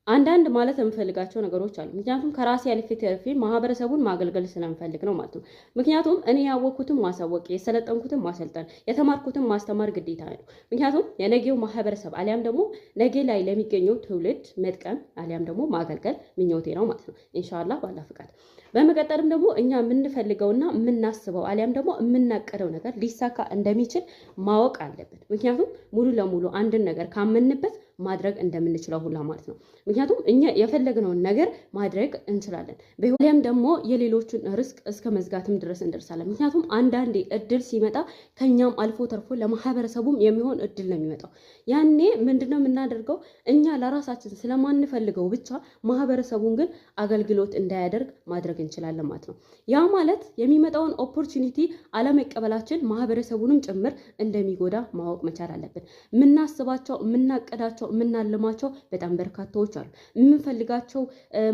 አንዳንድ ማለት የምፈልጋቸው ነገሮች አሉ። ምክንያቱም ከራሴ አልፌ ተርፌ ማህበረሰቡን ማገልገል ስለምፈልግ ነው ማለት ነው። ምክንያቱም እኔ ያወቅኩትን ማሳወቅ፣ የሰለጠንኩትን ማሰልጠን፣ የተማርኩትን ማስተማር ግዴታ ነው። ምክንያቱም የነገው ማህበረሰብ አሊያም ደግሞ ነገ ላይ ለሚገኘው ትውልድ መጥቀም አሊያም ደግሞ ማገልገል ምኞቴ ነው ማለት ነው ኢንሻአላህ ባላ ፍቃድ። በመቀጠልም ደግሞ እኛ የምንፈልገውና የምናስበው አሊያም ደግሞ የምናቀደው ነገር ሊሳካ እንደሚችል ማወቅ አለብን። ምክንያቱም ሙሉ ለሙሉ አንድን ነገር ካመንበት ማድረግ እንደምንችለው ሁላ ማለት ነው። ምክንያቱም እኛ የፈለግነውን ነገር ማድረግ እንችላለን። በህይወትም ደግሞ የሌሎችን ርስቅ እስከ መዝጋትም ድረስ እንደርሳለን። ምክንያቱም አንዳንዴ እድል ሲመጣ ከኛም አልፎ ተርፎ ለማህበረሰቡም የሚሆን እድል ነው የሚመጣው። ያኔ ምንድነው የምናደርገው? እኛ ለራሳችን ስለማንፈልገው ብቻ ማህበረሰቡን ግን አገልግሎት እንዳያደርግ ማድረግ እንችላለን ማለት ነው። ያ ማለት የሚመጣውን ኦፖርቹኒቲ አለመቀበላችን ማህበረሰቡንም ጭምር እንደሚጎዳ ማወቅ መቻል አለብን። የምናስባቸው የምናቀዳቸው የምናልማቸው በጣም በርካታዎች አሉ። የምንፈልጋቸው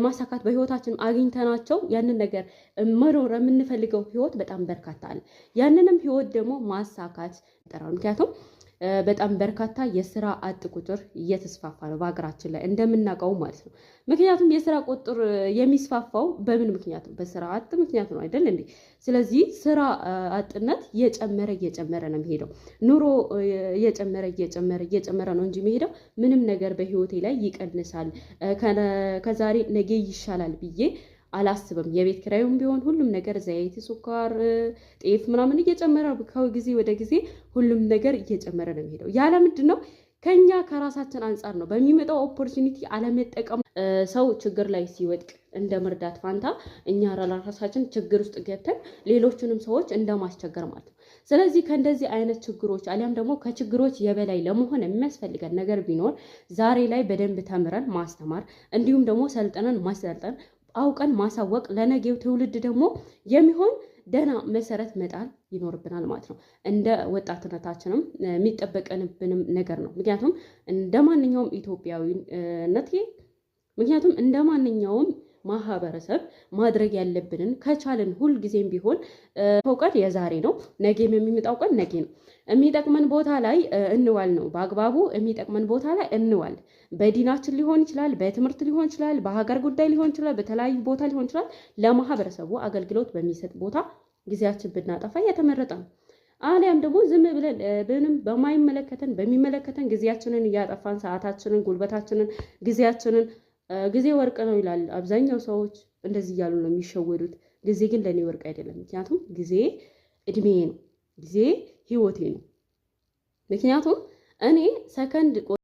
ማሳካት በህይወታችን አግኝተናቸው ያንን ነገር መኖር የምንፈልገው ህይወት በጣም በርካታ አለ። ያንንም ህይወት ደግሞ ማሳካት ይጠራል። ምክንያቱም በጣም በርካታ የስራ አጥ ቁጥር እየተስፋፋ ነው በሀገራችን ላይ እንደምናውቀው ማለት ነው። ምክንያቱም የስራ ቁጥር የሚስፋፋው በምን ምክንያት ነው? በስራ አጥ ምክንያት ነው አይደል እንዴ? ስለዚህ ስራ አጥነት እየጨመረ ነው የሚሄደው። ኑሮ እየጨመረ ነው እንጂ የሚሄደው ምንም ነገር በህይወቴ ላይ ይቀንሳል ከዛሬ ነገ ይሻላል ብዬ አላስብም። የቤት ኪራዩም ቢሆን ሁሉም ነገር ዘይት፣ ስኳር፣ ጤፍ ምናምን እየጨመረ ከጊዜ ወደ ጊዜ ሁሉም ነገር እየጨመረ ነው የሚሄደው። ያለ ምንድን ነው? ከኛ ከራሳችን አንጻር ነው። በሚመጣው ኦፖርቹኒቲ አለመጠቀም። ሰው ችግር ላይ ሲወድቅ እንደ መርዳት ፋንታ እኛ ራሳችን ችግር ውስጥ ገብተን ሌሎችንም ሰዎች እንደማስቸገር ማለት ነው። ስለዚህ ከእንደዚህ አይነት ችግሮች አሊያም ደግሞ ከችግሮች የበላይ ለመሆን የሚያስፈልገን ነገር ቢኖር ዛሬ ላይ በደንብ ተምረን ማስተማር እንዲሁም ደግሞ ሰልጠነን ማሰልጠን አውቀን ማሳወቅ ለነገው ትውልድ ደግሞ የሚሆን ደህና መሰረት መጣል ይኖርብናል ማለት ነው። እንደ ወጣትነታችንም የሚጠበቀንብንም ነገር ነው። ምክንያቱም እንደ ማንኛውም ኢትዮጵያዊነት ምክንያቱም እንደ ማንኛውም ማህበረሰብ ማድረግ ያለብንን ከቻልን ሁልጊዜም ቢሆን ቀን የዛሬ ነው፣ ነገም የሚመጣው ቀን ነገ ነው። የሚጠቅመን ቦታ ላይ እንዋል ነው። በአግባቡ የሚጠቅመን ቦታ ላይ እንዋል። በዲናችን ሊሆን ይችላል፣ በትምህርት ሊሆን ይችላል፣ በሀገር ጉዳይ ሊሆን ይችላል፣ በተለያዩ ቦታ ሊሆን ይችላል። ለማህበረሰቡ አገልግሎት በሚሰጥ ቦታ ጊዜያችን ብናጠፋ የተመረጠ ነው። አሊያም ደግሞ ዝም ብለን ምንም በማይመለከተን በሚመለከተን ጊዜያችንን እያጠፋን ሰዓታችንን፣ ጉልበታችንን፣ ጊዜ ወርቅ ነው ይላል አብዛኛው ሰዎች። እንደዚህ እያሉ ነው የሚሸወዱት። ጊዜ ግን ለእኔ ወርቅ አይደለም። ምክንያቱም ጊዜ እድሜ ነው፣ ጊዜ ህይወቴ ነው። ምክንያቱም እኔ ሰከንድ